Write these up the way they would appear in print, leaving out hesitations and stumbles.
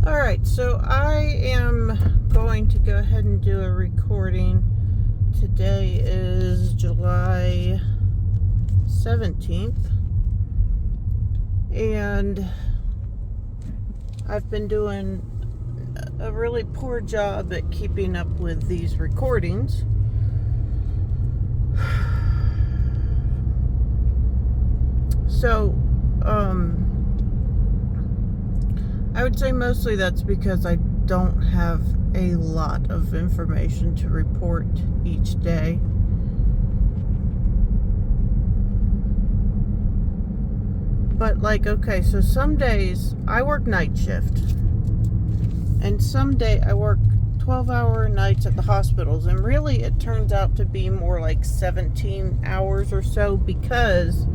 Alright, so I am going to go ahead and do a recording. Today is July 17th, and I've been doing a really poor job at keeping up with these recordings. So, I would say mostly that's because I don't have a lot of information to report each day. But okay, so some days I work night shift, and some day I work 12-hour nights at the hospitals, and really it turns out to be more like 17 hours or so because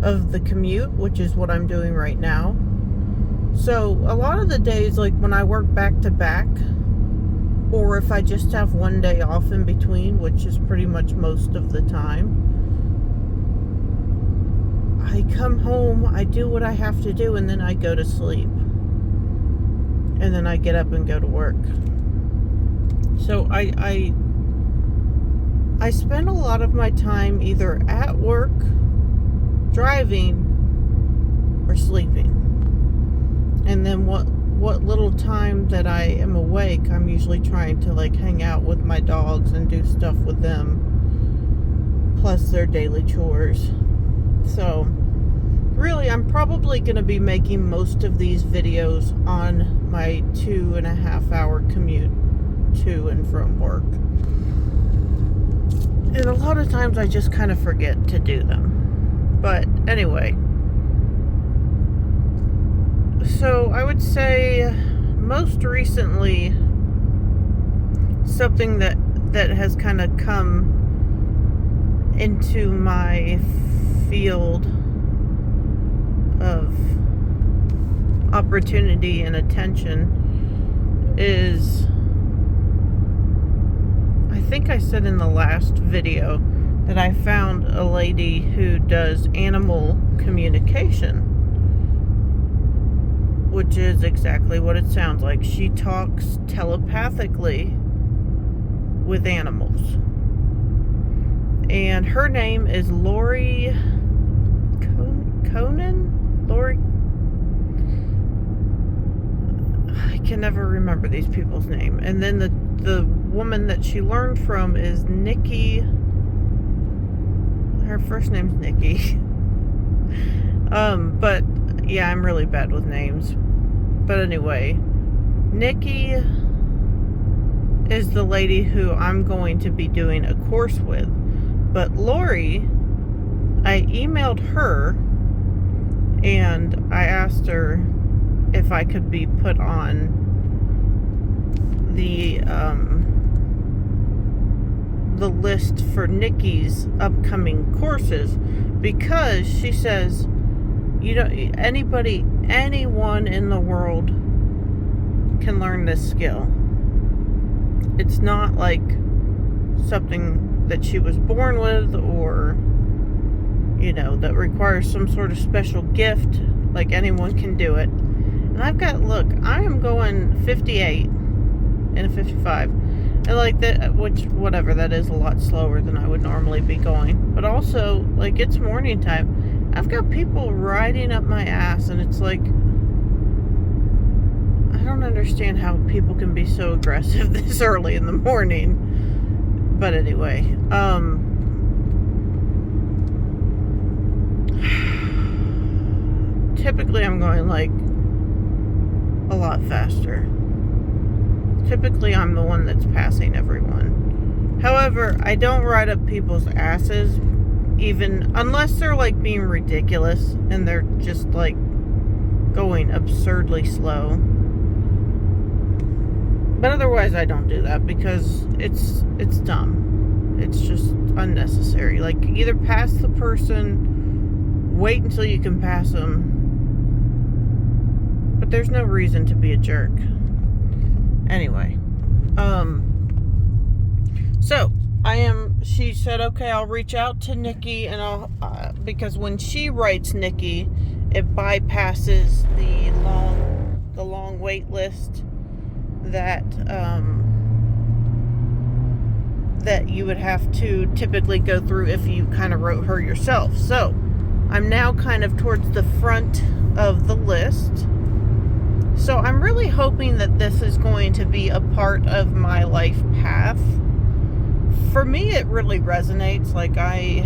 of the commute, which is what I'm doing right now. So a lot of the days, like when I work back to back, or if I just have one day off in between, which is pretty much most of the time, I come home, I do what I have to do, and then I go to sleep. And then I get up and go to work. So I spend a lot of my time either at work, driving, or sleeping. And then what little time that I am awake, I'm usually trying to hang out with my dogs and do stuff with them, plus their daily chores. So really, I'm probably going to be making most of these videos on my 2.5-hour commute to and from work. And a lot of times I just kind of forget to do them. But anyway, so I would say most recently, something that has kind of come into my field of opportunity and attention is, I think I said in the last video that I found a lady who does animal communication, which is exactly what it sounds like. She talks telepathically with animals. And her name is Lori Conan? Lori? I can never remember these people's name. And then the woman that she learned from is Nikki. Her first name's Nikki. But yeah, I'm really bad with names. But anyway, Nikki is the lady who I'm going to be doing a course with. But Lori, I emailed her and I asked her if I could be put on the list for Nikki's upcoming courses, because she says, anyone in the world can learn this skill. It's not like something that she was born with, or that requires some sort of special gift. Like, anyone can do it. And I am going 58 and a 55, and that, which, whatever, that is a lot slower than I would normally be going. But also, it's morning time. I've got people riding up my ass, and it's I don't understand how people can be so aggressive this early in the morning. But anyway, typically I'm going a lot faster. Typically I'm the one that's passing everyone. However, I don't ride up people's asses, even unless they're being ridiculous and they're just going absurdly slow. But otherwise I don't do that, because it's dumb. It's just unnecessary. Either pass the person, wait until you can pass them, but there's no reason to be a jerk. Anyway, so she said, okay, I'll reach out to Nikki, and I'll, because when she writes Nikki, it bypasses the long wait list that that you would have to typically go through if you kind of wrote her yourself. So I'm now kind of towards the front of the list. So I'm really hoping that this is going to be a part of my life path. For me, it really resonates. Like I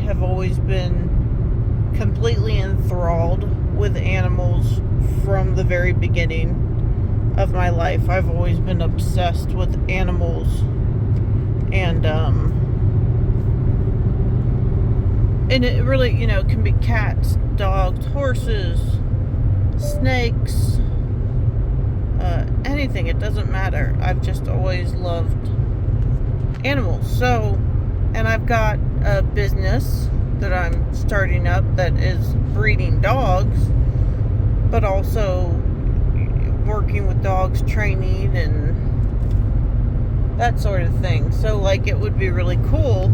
have always been completely enthralled with animals from the very beginning of my life. I've always been obsessed with animals, and it really, it can be cats, dogs, horses, snakes, anything. It doesn't matter. I've just always loved animals. So, and I've got a business that I'm starting up that is breeding dogs, but also working with dogs, training and that sort of thing. So like, it would be really cool.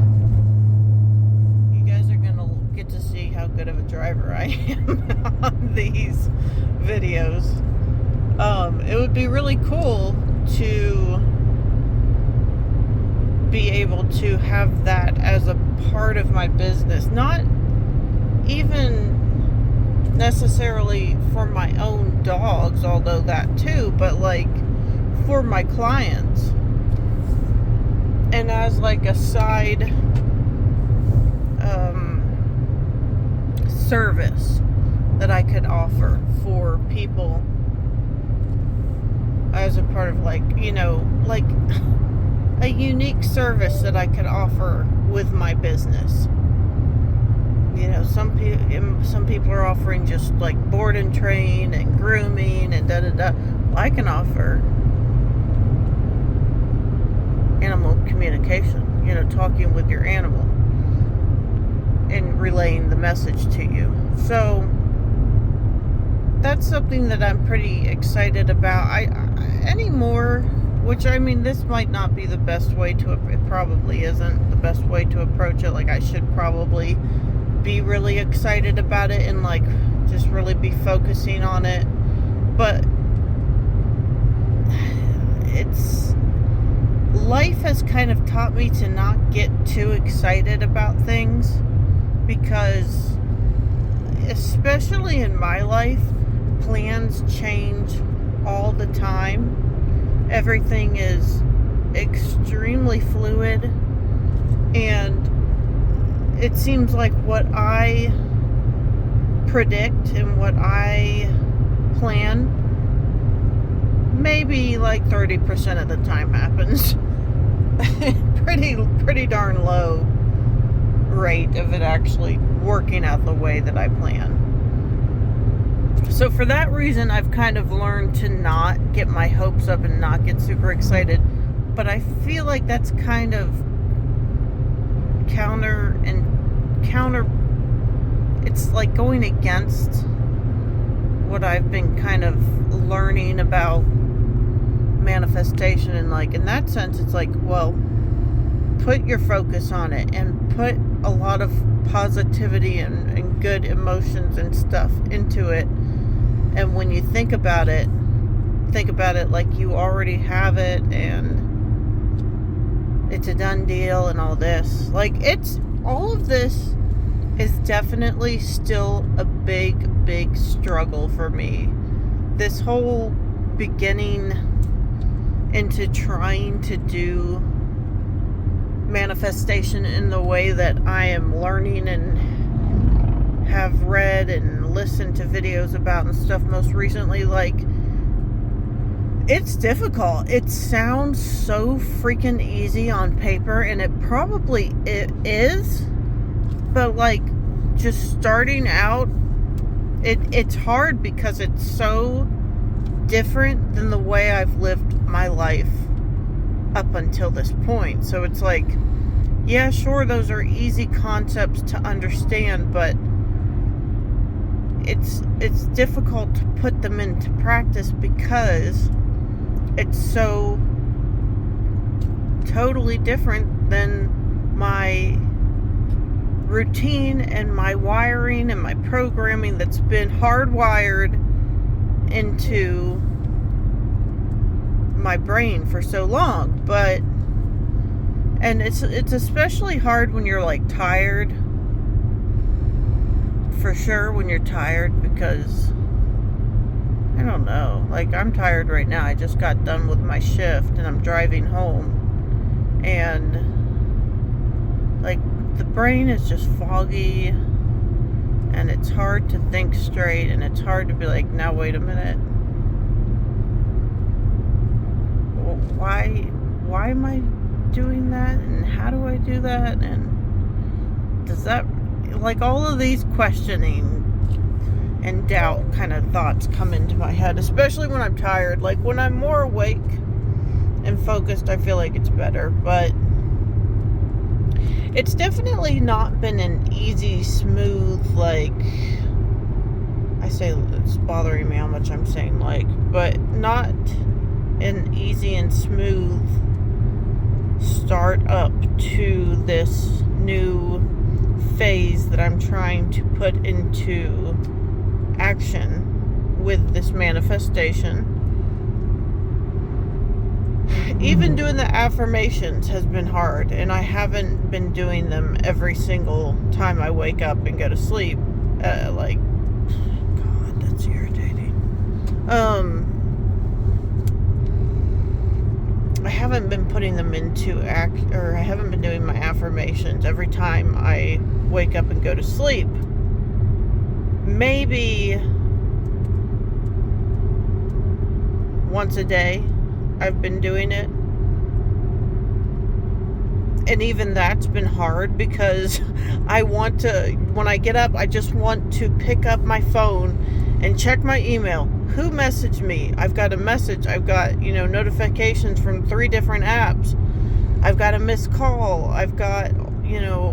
You guys are gonna get to see how good of a driver I am on these videos. It would be really cool to be able to have that as a part of my business, not even necessarily for my own dogs, although that too, but like for my clients, and as like a side service that I could offer for people as a part of like a unique service that I could offer with my business. Some people are offering just like board and train and grooming and da-da-da. Well, I can offer animal communication, talking with your animal and relaying the message to you. So that's something that I'm pretty excited about. Which, this might not be the best way it probably isn't the best way to approach it. Like, I should probably be really excited about it and like just really be focusing on it. But life has kind of taught me to not get too excited about things, because especially in my life, plans change all the time. Everything is extremely fluid, and it seems like what I predict and what I plan, maybe like 30% of the time happens. Pretty darn low rate of it actually working out the way that I plan. So for that reason, I've kind of learned to not get my hopes up and not get super excited. But I feel like that's kind of counter. It's like going against what I've been kind of learning about manifestation. And like, in that sense, it's like, well, put your focus on it and put a lot of positivity and good emotions and stuff into it. And when you think about it like you already have it and it's a done deal and all this. Like, all of this is definitely still a big struggle for me. This whole beginning into trying to do manifestation in the way that I am learning and have read and listened to videos about and stuff most recently, like, it's difficult. It sounds so freaking easy on paper, and it probably is, but like, just starting out, it's hard because it's so different than the way I've lived my life up until this point. So it's like, yeah, sure, those are easy concepts to understand, but it's difficult to put them into practice because it's so totally different than my routine and my wiring and my programming that's been hardwired into my brain for so long. But, and it's especially hard when you're like tired. For sure when you're tired, because I don't know, like I'm tired right now. I just got done with my shift and I'm driving home, and like the brain is just foggy, and it's hard to think straight, and it's hard to be like, now wait a minute, why am I doing that, and how do I do that, and does that, like, all of these questioning and doubt kind of thoughts come into my head, especially when I'm tired. Like when I'm more awake and focused, I feel like it's better, but it's definitely not been an easy, smooth, like, I say it's bothering me how much I'm saying like, but not an easy and smooth start up to this new phase that I'm trying to put into action with this manifestation. Even doing the affirmations has been hard, and I haven't been doing them every single time I wake up and go to sleep. Like, God, that's irritating. I haven't been putting them into or I haven't been doing my affirmations every time I wake up and go to sleep. Maybe once a day I've been doing it, and even that's been hard, because I want to, when I get up, I just want to pick up my phone and check my email. Who messaged me? I've got a message. I've got, notifications from 3 different apps. I've got a missed call. I've got,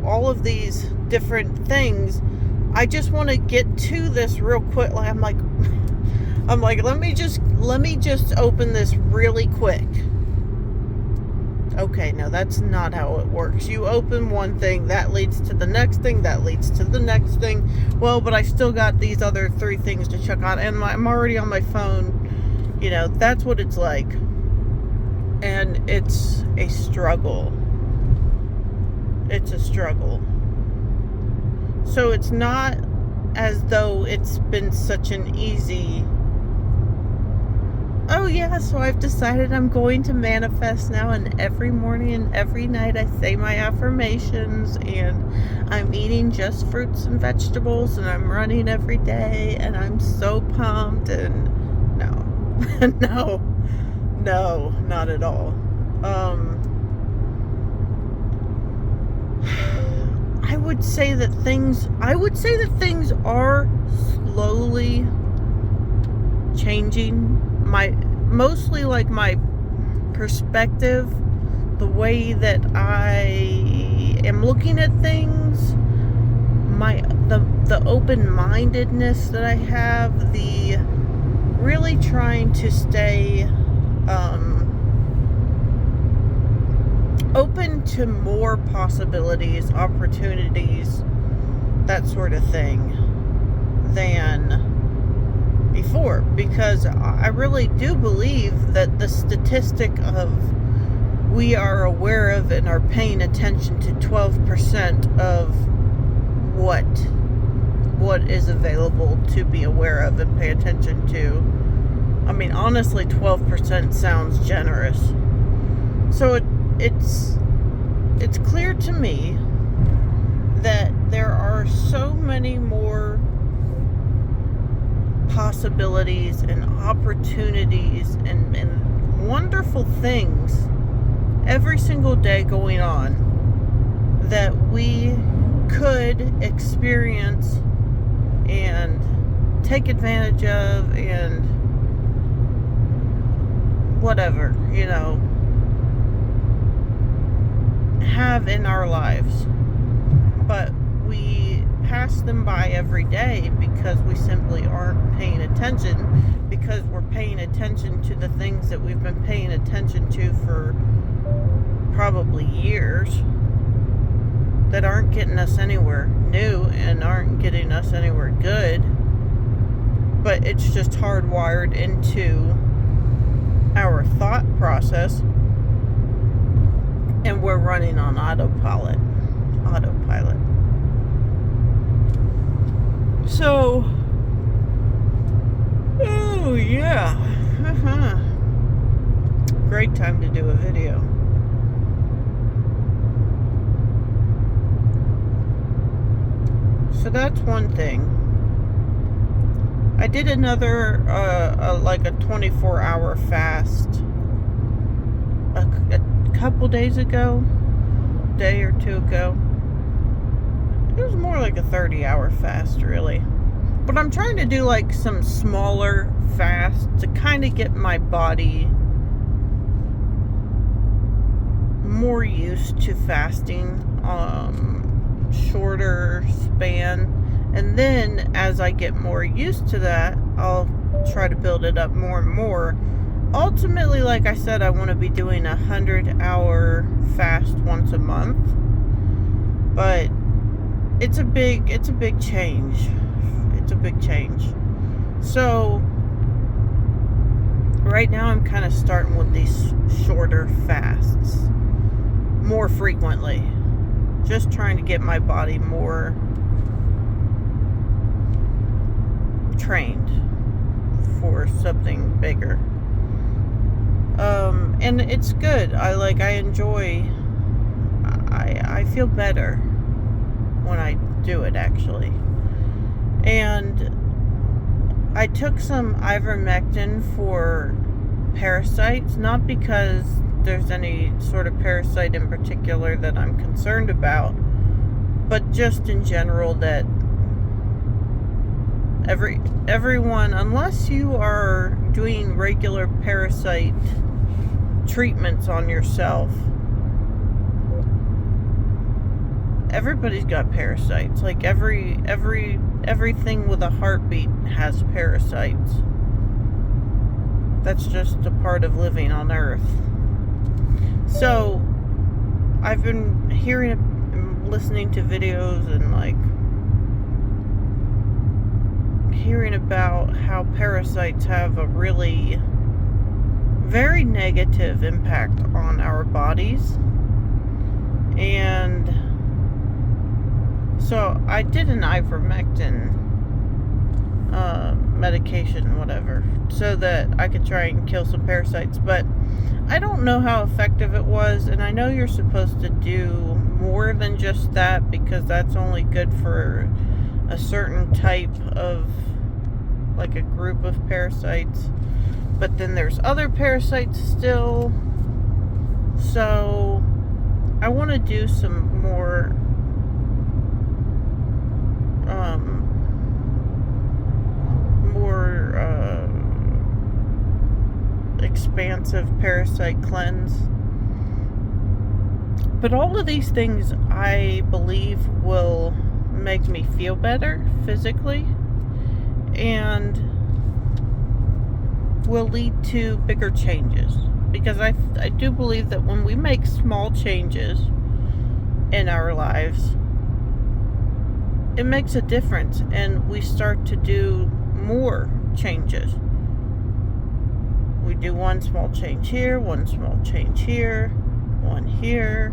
all of these different things. I just want to get to this real quick. Like, I'm like, let me just open this really quick. Okay, no, that's not how it works. You open one thing, that leads to the next thing, that leads to the next thing. Well, but I still got these other 3 things to check on, and I'm already on my phone. That's what it's like. And it's a struggle. It's a struggle. So it's not as though it's been such an easy, oh yeah, so I've decided I'm going to manifest now, and every morning and every night I say my affirmations, and I'm eating just fruits and vegetables, and I'm running every day, and I'm so pumped. And no, no, not at all. I would say that things are slowly changing. Mostly like my perspective, the way that I am looking at things, the open-mindedness that I have, the really trying to stay open to more possibilities, opportunities, that sort of thing, than before, because I really do believe that the statistic of we are aware of and are paying attention to 12% of what is available to be aware of and pay attention to. I mean, honestly, 12% sounds generous. So it's clear to me that there are so many more possibilities and opportunities and wonderful things every single day going on that we could experience and take advantage of, and whatever, have in our lives. But we pass them by every day because we simply aren't paying attention, because we're paying attention to the things that we've been paying attention to for probably years that aren't getting us anywhere new and aren't getting us anywhere good. But it's just hardwired into our thought process, and we're running on autopilot. So, oh yeah, great time to do a video. So that's one thing. I did another, like a 24-hour fast a couple days ago, day or two ago. It was more like a 30-hour fast, really. But I'm trying to do like some smaller fasts to kind of get my body more used to fasting, shorter span. And then as I get more used to that, I'll try to build it up more and more. Ultimately, like I said, I want to be doing a 100-hour fast once a month. But it's a big change. It's a big change. So right now I'm kind of starting with these shorter fasts more frequently. Just trying to get my body more trained for something bigger. And it's good. I enjoy, I feel better when I do it, actually. And I took some ivermectin for parasites, not because there's any sort of parasite in particular that I'm concerned about, but just in general that everyone, unless you are doing regular parasite treatments on yourself, everybody's got parasites. Like everything with a heartbeat has parasites. That's just a part of living on Earth. So I've been listening to videos and hearing about how parasites have a really very negative impact on our bodies. And so I did an ivermectin medication, whatever, so that I could try and kill some parasites. But I don't know how effective it was, and I know you're supposed to do more than just that because that's only good for a certain type of, like, a group of parasites. But then there's other parasites still. So I want to do some more expansive parasite cleanse. But all of these things, I believe, will make me feel better physically and will lead to bigger changes. Because I do believe that when we make small changes in our lives, it makes a difference, and we start to do more changes. We do one small change here, one small change here, one here,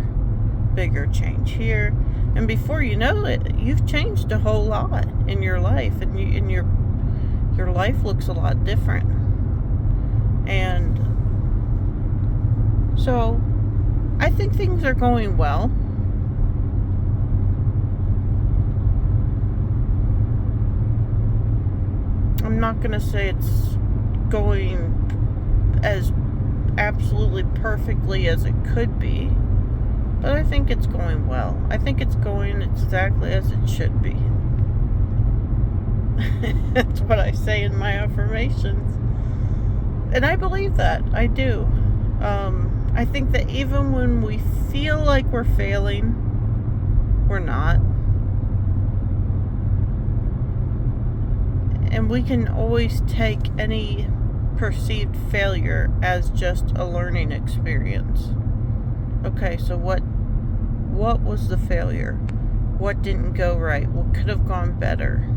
bigger change here, and before you know it, you've changed a whole lot in your life, and your life looks a lot different. And so I think things are going well. I'm not going to say it's going as absolutely perfectly as it could be, but I think it's going well. I think it's going exactly as it should be. That's what I say in my affirmations. And I believe that. I do. I think that even when we feel like we're failing, we're not. And we can always take any perceived failure as just a learning experience. Okay, so what was the failure? What didn't go right? What could have gone better?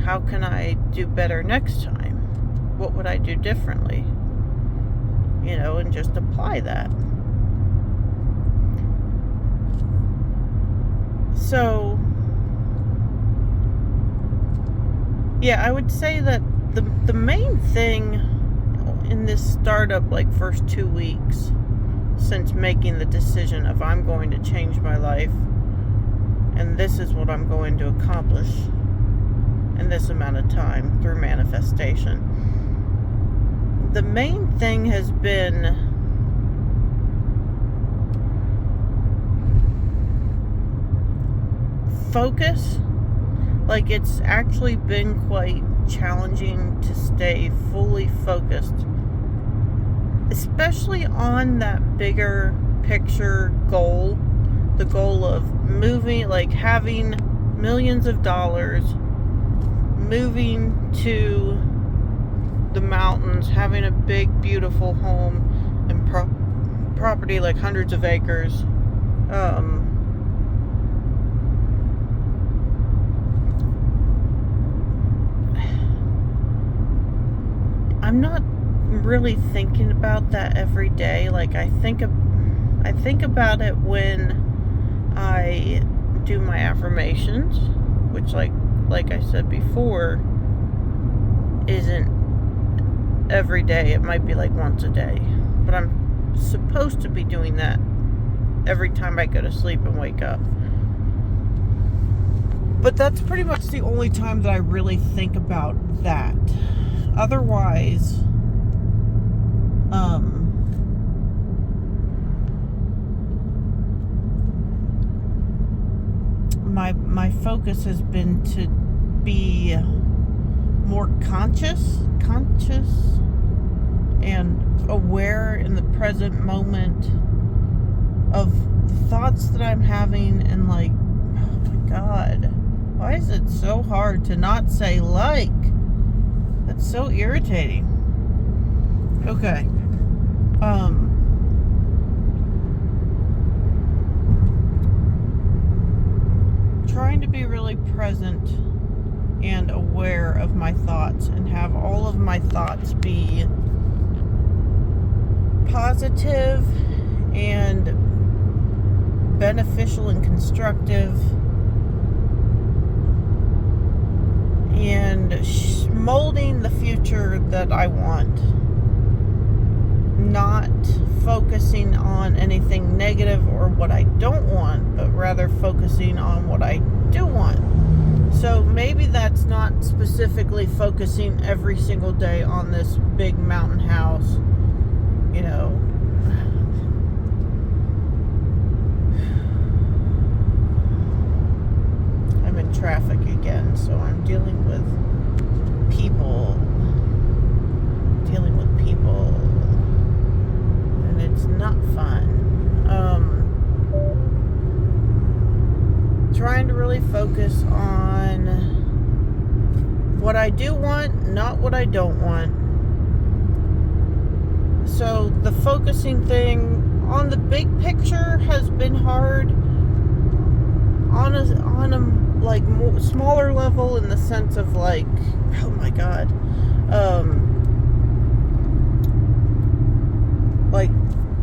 How can I do better next time? What would I do differently? and just apply that. So, yeah, I would say that the main thing in this startup, first 2 weeks since making the decision of I'm going to change my life and this is what I'm going to accomplish in this amount of time through manifestation. The main thing has been focus. It's actually been quite challenging to stay fully focused, especially on that bigger picture goal, the goal of moving, having millions of dollars, moving to the mountains, having a big, beautiful home and property, hundreds of acres. I'm not really thinking about that every day. I think about it when I do my affirmations, which like I said before, isn't every day. It might be once a day, but I'm supposed to be doing that every time I go to sleep and wake up. But that's pretty much the only time that I really think about that. Otherwise, my focus has been to be more conscious and aware in the present moment of the thoughts that I'm having, and oh my God, why is it so hard to not say That's so irritating. Okay. Trying to be really present and aware of my thoughts and have all of my thoughts be positive and beneficial and constructive and molding the future that I want, not focusing on anything negative or what I don't want, but rather focusing on what I do want. So maybe that's not specifically focusing every single day on this big mountain house, I'm in traffic again, so I'm dealing with people, and it's not fun. Trying to really focus on what I do want, not what I don't want. So the focusing thing on the big picture has been hard. On a more smaller level, in the sense of oh my God,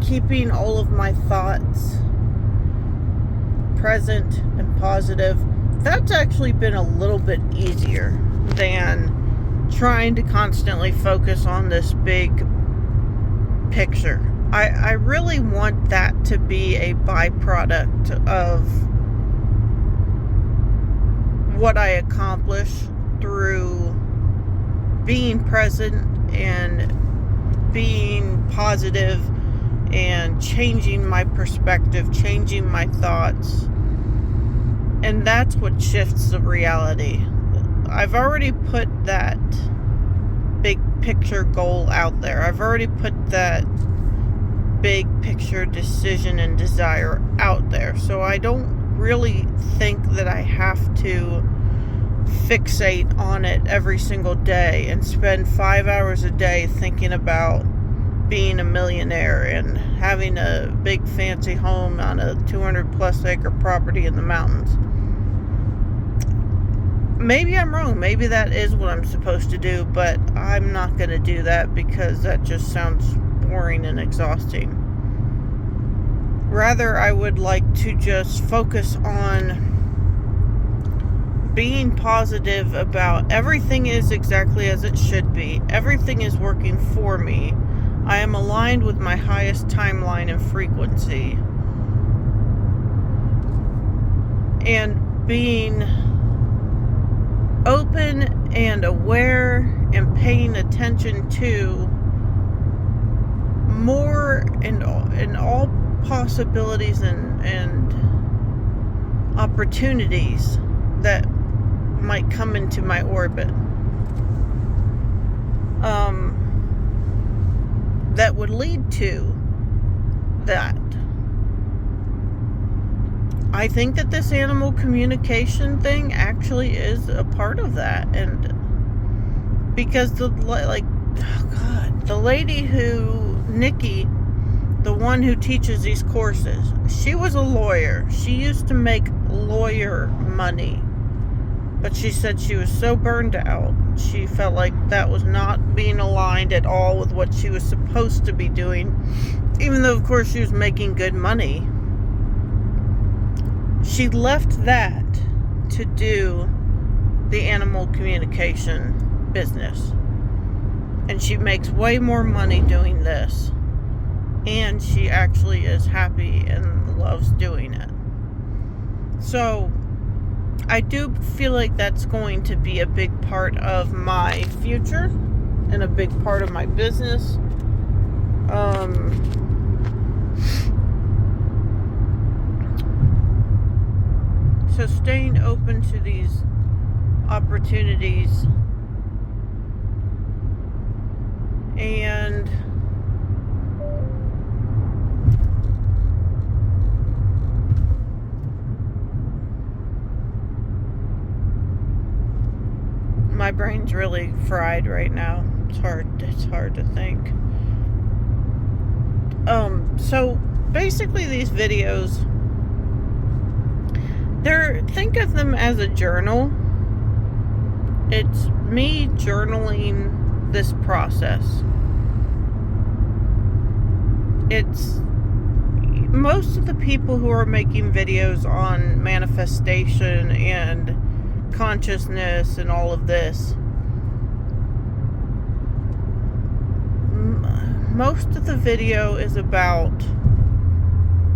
keeping all of my thoughts present and positive, that's actually been a little bit easier than trying to constantly focus on this big picture. I really want that to be a byproduct of what I accomplish through being present and being positive and changing my perspective, changing my thoughts. And that's what shifts the reality. I've already put that big picture goal out there. I've already put that big picture decision and desire out there. So I don't really think that I have to fixate on it every single day and spend 5 hours a day thinking about being a millionaire and having a big fancy home on a 200 plus acre property in the mountains. Maybe I'm wrong. Maybe that is what I'm supposed to do, but I'm not going to do that because that just sounds boring and exhausting. Rather, I would like to just focus on being positive about everything is exactly as it should be. Everything is working for me. I am aligned with my highest timeline and frequency. And being open and aware and paying attention to more and all possibilities and opportunities that might come into my orbit. That would lead to that. I think that this animal communication thing actually is a part of that, and because the lady Nikki, the one who teaches these courses, she was a lawyer. She used to make lawyer money, but she said she was so burned out. She felt like that was not being aligned at all with what she was supposed to be doing, even though, of course, she was making good money. She left that to do the animal communication business. And she makes way more money doing this. And she actually is happy and loves doing it. So, I do feel like that's going to be a big part of my future and a big part of my business. So staying open to these opportunities and my brain's really fried right now. It's hard to think. So basically these videos, think of them as a journal. It's me journaling this process. It's most of the people who are making videos on manifestation and consciousness and all of this, most of the video is about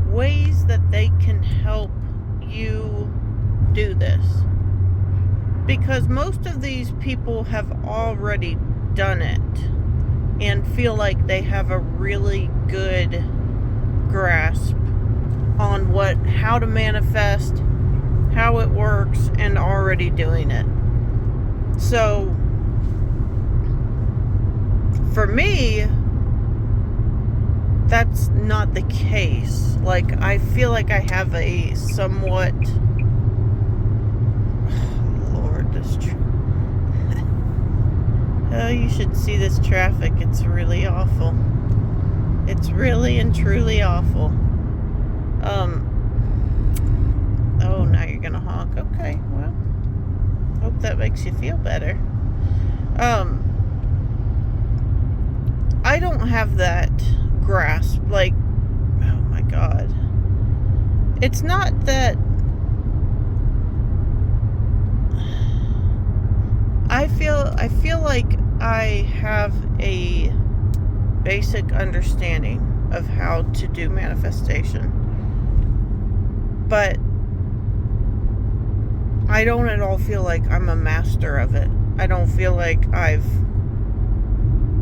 ways that they can help you do this, because most of these people have already done it and feel like they have a really good grasp on how to manifest, how it works, and already doing it. So for me, that's not the case. Like, I feel like I have a somewhat, Lord, this oh, you should see this traffic. It's really awful. It's really and truly awful. Oh, now you're gonna honk. Okay, well, hope that makes you feel better. I don't have that grasp. Like, oh my God. It's not that I feel like I have a basic understanding of how to do manifestation, but I don't at all feel like I'm a master of it. I don't feel like I've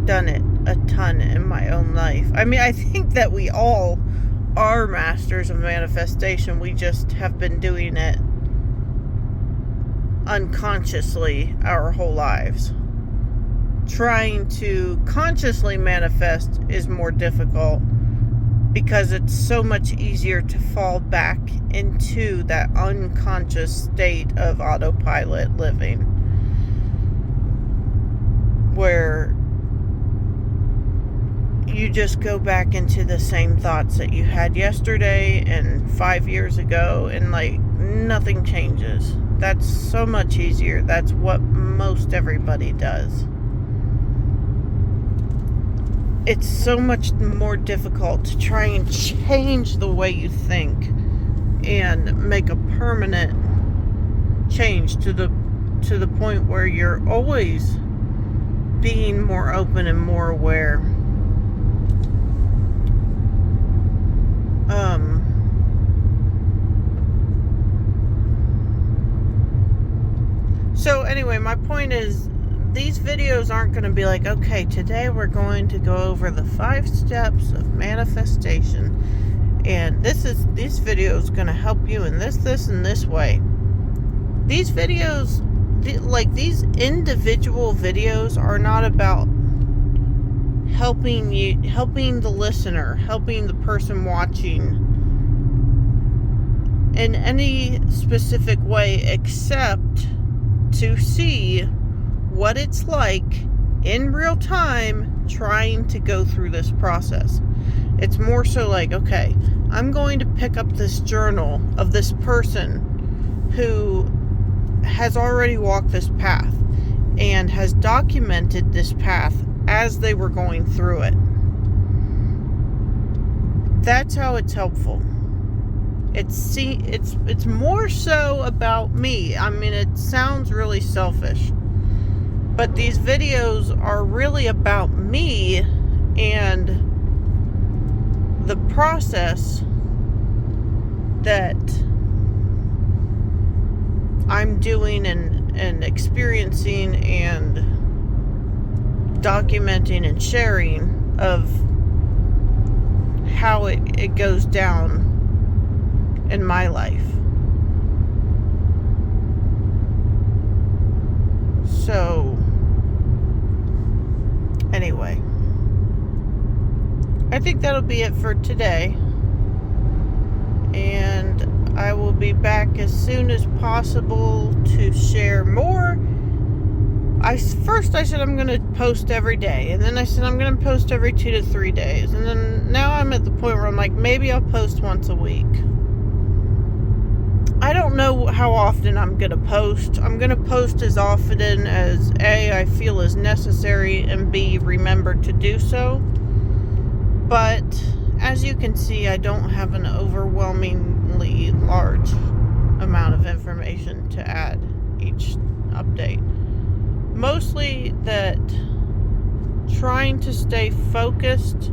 done it a ton in my own life. I mean, I think that we all are masters of manifestation. We just have been doing it unconsciously our whole lives. Trying to consciously manifest is more difficult because it's so much easier to fall back into that unconscious state of autopilot living, where you just go back into the same thoughts that you had yesterday and 5 years ago, and like nothing changes. That's so much easier. That's what most everybody does. it's so much more difficult to try and change the way you think and make a permanent change to the point where you're always being more open and more aware. So anyway, my point is, these videos aren't going to be like, okay, today we're going to go over the 5 steps of manifestation, and this video is going to help you in this, and this way. These videos, these individual videos, are not about helping the listener, helping the person watching in any specific way, except to see what it's like in real time trying to go through this process. It's more so like, okay, I'm going to pick up this journal of this person who has already walked this path and has documented this path as they were going through it. That's how it's helpful. It's more so about me. I mean, it sounds really selfish, but these videos are really about me and the process that I'm doing and experiencing and documenting and sharing of how it goes down in my life. So anyway, I think that'll be it for today, and I will be back as soon as possible to share more. First I said I'm going to post every day, and then I said I'm going to post every 2 to 3 days, and then now I'm at the point where I'm like, maybe I'll post once a week. I don't know how often I'm going to post. I'm going to post as often as A, I feel is necessary, and B, remember to do so. But as you can see, I don't have an overwhelmingly large amount of information to add each update. Mostly that trying to stay focused,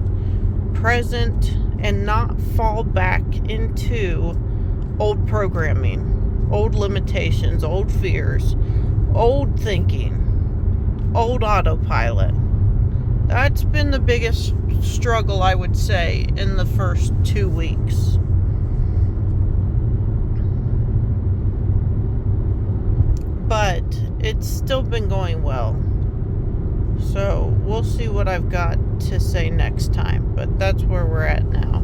present, and not fall back into old programming, old limitations, old fears, old thinking, old autopilot. That's been the biggest struggle, I would say, in the first 2 weeks. But it's still been going well. So we'll see what I've got to say next time. But that's where we're at now.